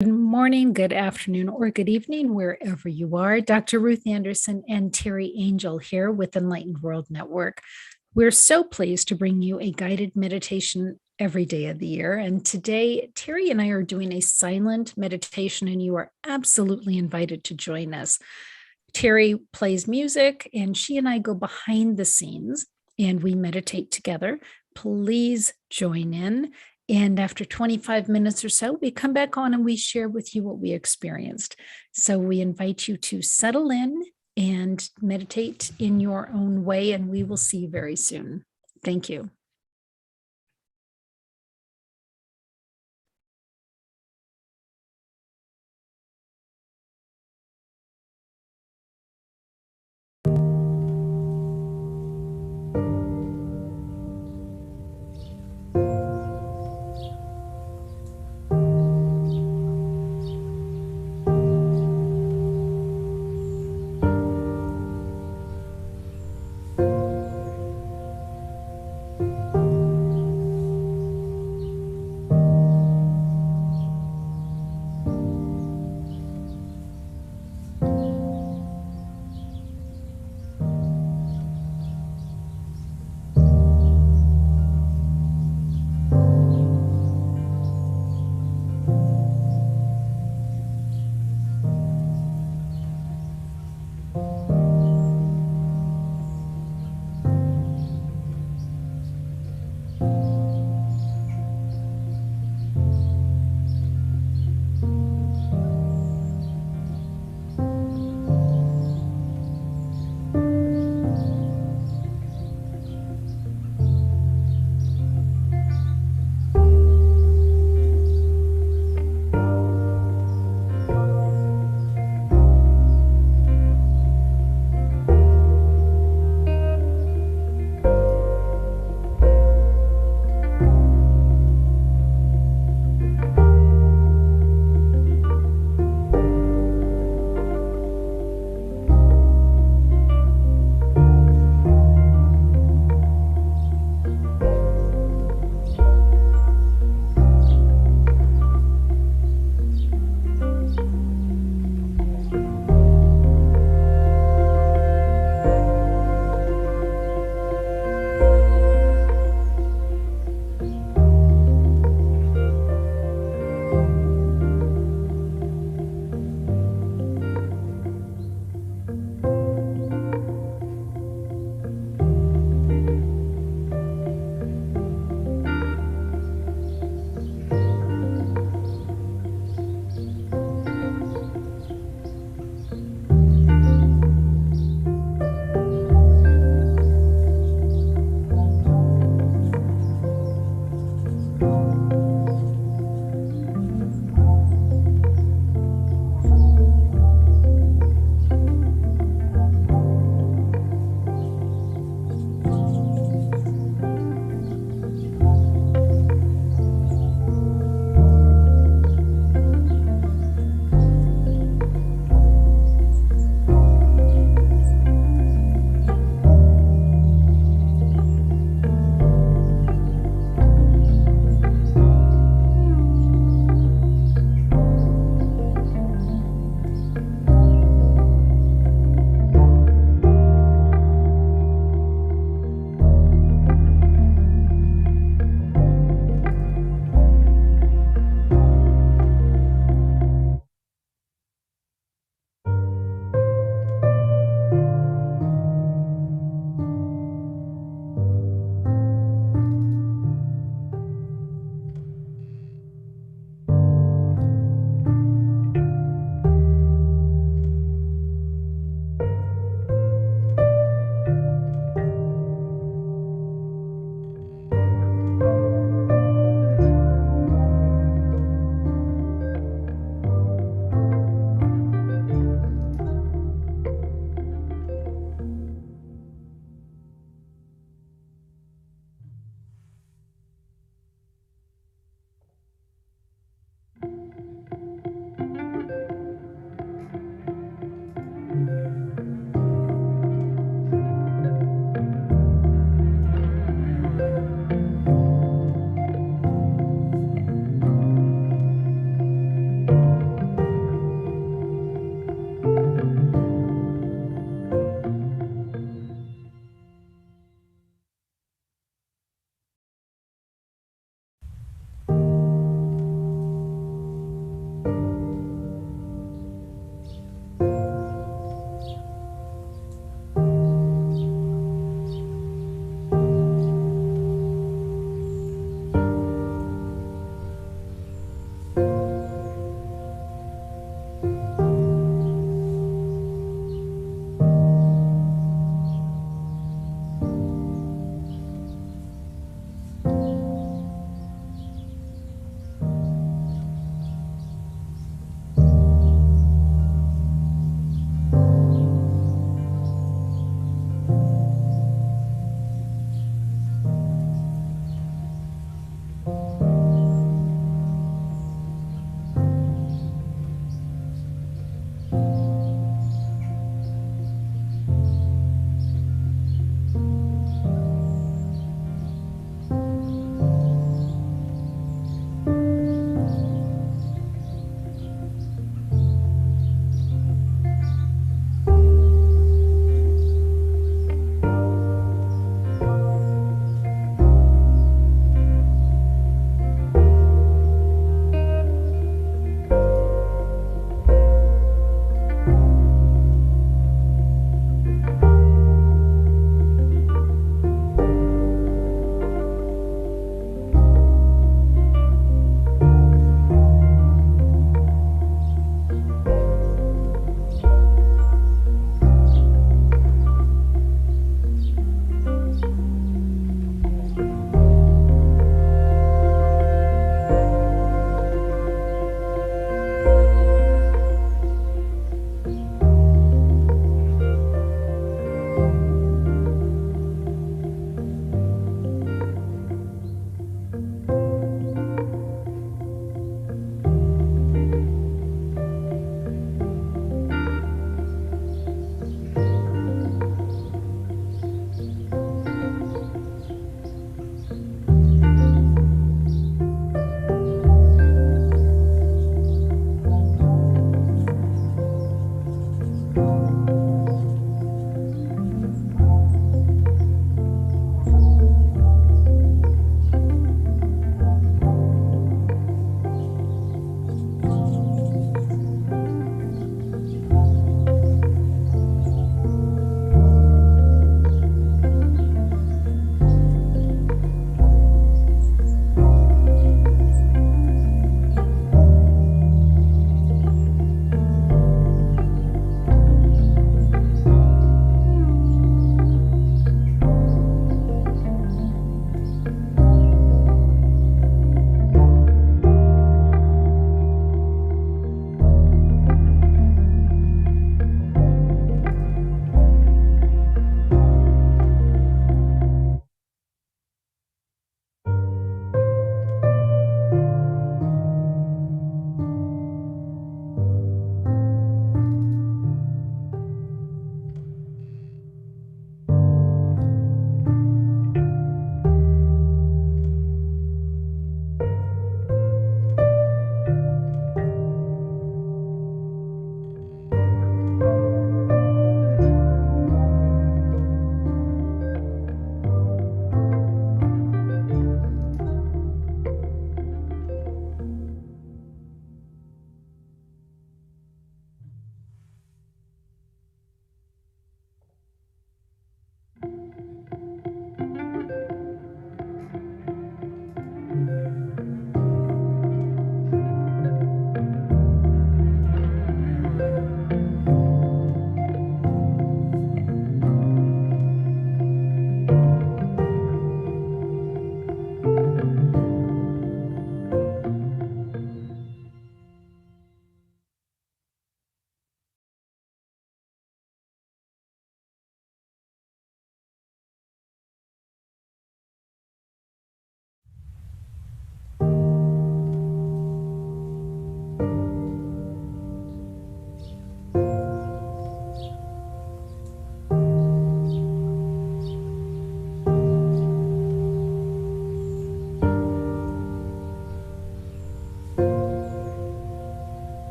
Good morning, good afternoon, or good evening, wherever you are. Dr. Ruth Anderson and Teri Angel here with Enlightened World Network. We're so pleased to bring you a guided meditation every day of the year. And today, Teri and I are doing a silent meditation, and you are absolutely invited to join us. Teri plays music, and she and I go behind the scenes and we meditate together. Please join in. And after 25 minutes or so, we come back on and we share with you what we experienced. So we invite you to settle in and meditate in your own way, and we will see you very soon. Thank you.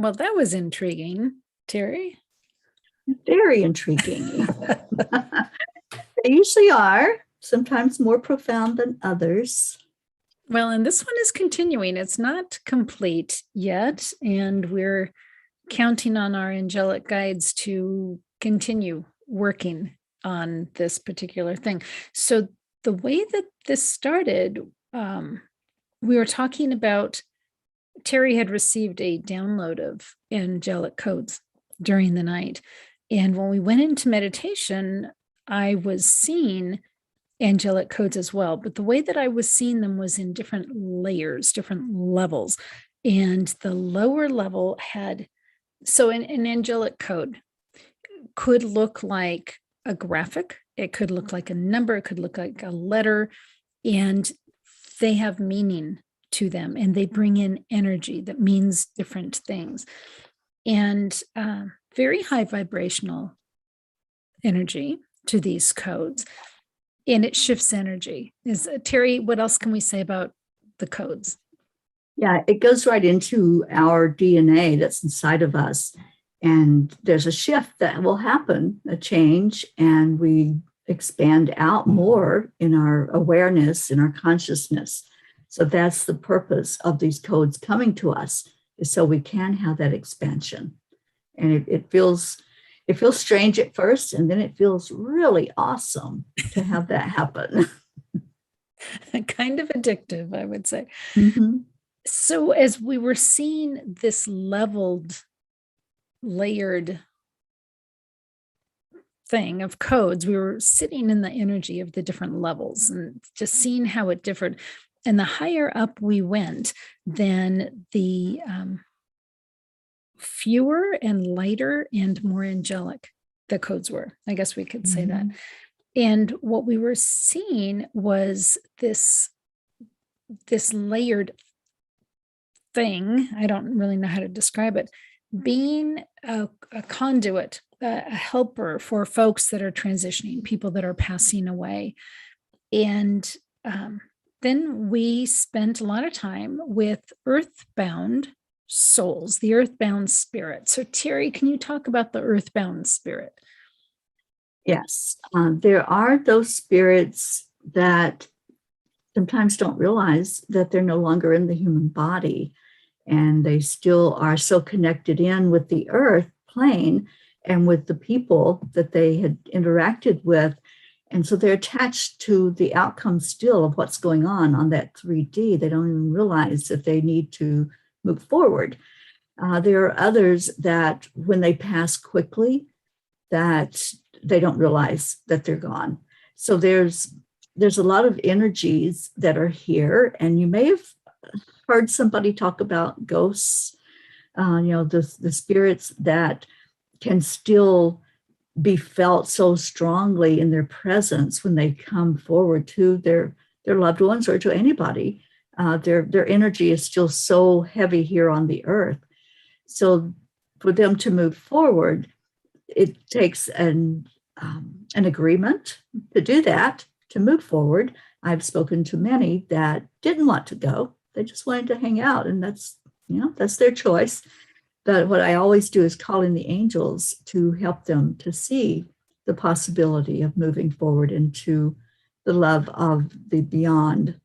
Well, that was intriguing, Teri. Very intriguing. They usually are, sometimes more profound than others. Well, and this one is continuing. It's not complete yet, and we're counting on our angelic guides to continue working on this particular thing. So, the way that this started, we were talking about Teri had received a download of angelic codes during the night. And when we went into meditation, I was seeing angelic codes as well. But the way that I was seeing them was in different layers, different levels. And the lower level had, so an angelic code could look like a graphic, it could look like a number, it could look like a letter, and they have meaning to them and they bring in energy that means different things. And very high vibrational energy to these codes. And it shifts energy. Teri, what else can we say about the codes? Yeah, it goes right into our DNA that's inside of us. And there's a shift that will happen, a change, and we expand out more in our awareness, in our consciousness. So that's the purpose of these codes coming to us, is so we can have that expansion. And it feels strange at first, and then it feels really awesome to have that happen. Kind of addictive, I would say. Mm-hmm. So as we were seeing this leveled, layered thing of codes, we were sitting in the energy of the different levels and just seeing how it differed. And the higher up we went, then the fewer and lighter and more angelic the codes were. I guess we could say that. And what we were seeing was this layered thing. I don't really know how to describe it. Being a conduit, a helper for folks that are transitioning, people that are passing away. And then we spent a lot of time with earthbound souls, the earthbound spirit. So, Teri, can you talk about the earthbound spirit? Yes, there are those spirits that sometimes don't realize that they're no longer in the human body, and they still are so connected in with the earth plane and with the people that they had interacted with. And so they're attached to the outcome still of what's going on that 3D. They don't even realize that they need to move forward. There are others that when they pass quickly, that they don't realize that they're gone. So there's a lot of energies that are here, and you may have heard somebody talk about ghosts, the spirits that can still be felt so strongly in their presence when they come forward to their loved ones or to anybody. Their energy is still so heavy here on the earth. So for them to move forward, it takes an agreement to do that, to move forward. I've spoken to many that didn't want to go. They just wanted to hang out, and that's their choice. But what I always do is call in the angels to help them to see the possibility of moving forward into the love of the beyond.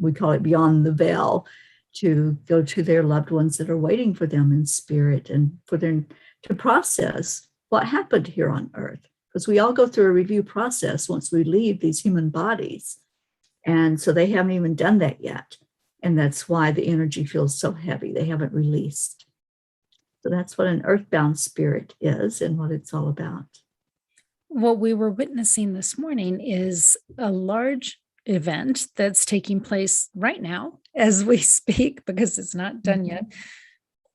We call it beyond the veil, to go to their loved ones that are waiting for them in spirit, and for them to process what happened here on earth. Because we all go through a review process once we leave these human bodies. And so they haven't even done that yet. And that's why the energy feels so heavy. They haven't released. So that's what an earthbound spirit is and what it's all about. What we were witnessing this morning is a large event that's taking place right now as we speak, because it's not done yet,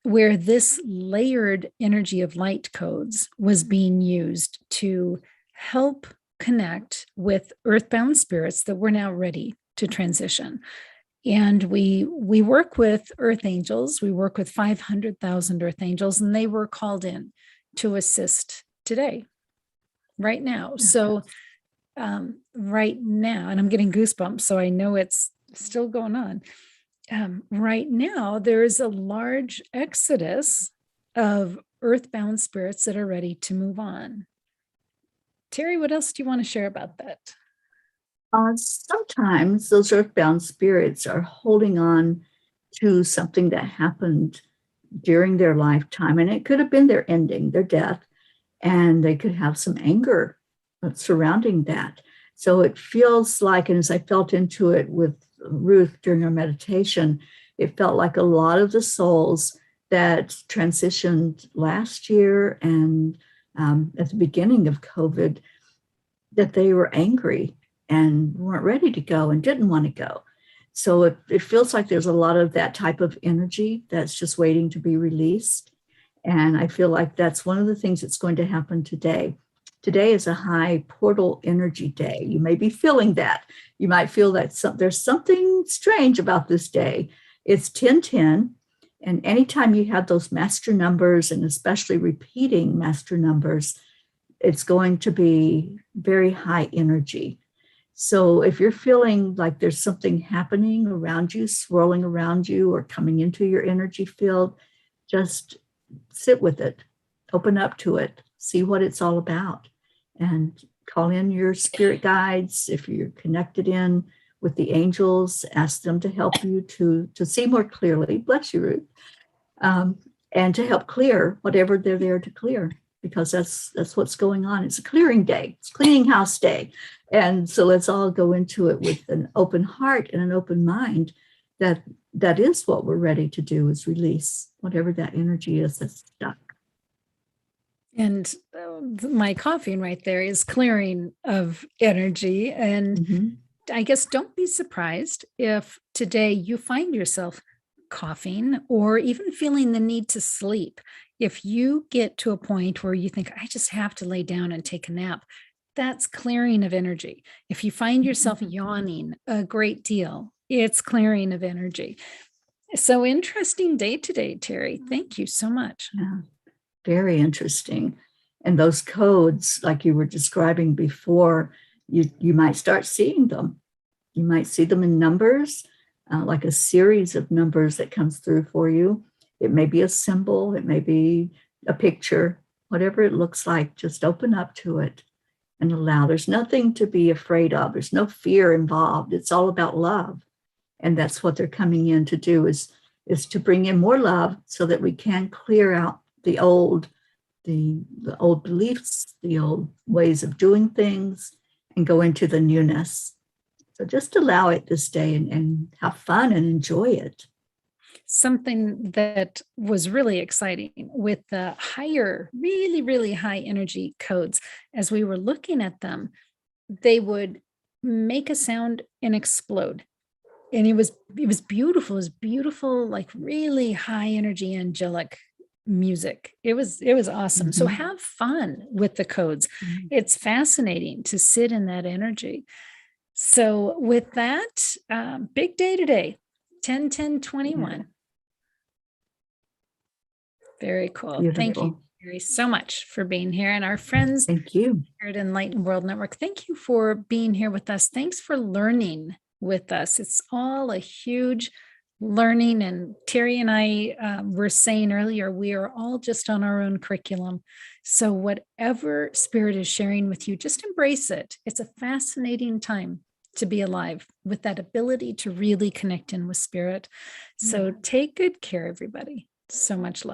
where this layered energy of light codes was being used to help connect with earthbound spirits that were now ready to transition. And we work with earth angels. We work with 500,000 earth angels, and they were called in to assist today, right now. So right now, and I'm getting goosebumps, so I know it's still going on. Right now, there is a large exodus of earthbound spirits that are ready to move on. Teri, what else do you want to share about that? Sometimes those earthbound spirits are holding on to something that happened during their lifetime, and it could have been their ending, their death, and they could have some anger surrounding that. So it feels like, and as I felt into it with Ruth during our meditation, it felt like a lot of the souls that transitioned last year and at the beginning of COVID, that they were angry and weren't ready to go and didn't want to go. So it feels like there's a lot of that type of energy that's just waiting to be released. And I feel like that's one of the things that's going to happen today. Today is a high portal energy day. You may be feeling that. You might feel that there's something strange about this day. It's 1010. And anytime you have those master numbers, and especially repeating master numbers, it's going to be very high energy. So if you're feeling like there's something happening around you, swirling around you, or coming into your energy field, just sit with it, open up to it, see what it's all about, and call in your spirit guides. If you're connected in with the angels, ask them to help you to see more clearly. Bless you, Ruth. And to help clear whatever they're there to clear, because that's what's going on. It's a clearing day. It's cleaning house day. And so let's all go into it with an open heart and an open mind, that is what we're ready to do, is release whatever that energy is that's stuck. And my coughing right there is clearing of energy. And I guess don't be surprised if today you find yourself coughing or even feeling the need to sleep. If you get to a point where you think, I just have to lay down and take a nap, that's clearing of energy. If you find yourself yawning a great deal, it's clearing of energy. So interesting day today, Teri. Thank you so much. Yeah, very interesting. And those codes, like you were describing before, you might start seeing them. You might see them in numbers, like a series of numbers that comes through for you. It may be a symbol, it may be a picture, whatever it looks like, just open up to it and allow. There's nothing to be afraid of. There's no fear involved. It's all about love. And that's what they're coming in to do, is to bring in more love so that we can clear out the old beliefs, the old ways of doing things, and go into the newness. So just allow it this day and have fun and enjoy it. Something that was really exciting with the higher, really, really high energy codes, as we were looking at them, they would make a sound and explode. And it was beautiful. It was beautiful, like really high energy, angelic music. It was awesome. So have fun with the codes. It's fascinating to sit in that energy. So with that, big day today, 10-10-21. Very cool. Beautiful. Thank you, Teri, so much for being here. And our friends Thank you here at Enlightened World Network, thank you for being here with us. Thanks for learning with us. It's all a huge learning. And Teri and I were saying earlier, we are all just on our own curriculum. So whatever spirit is sharing with you, just embrace it. It's a fascinating time to be alive with that ability to really connect in with spirit. So take good care, everybody. So much love.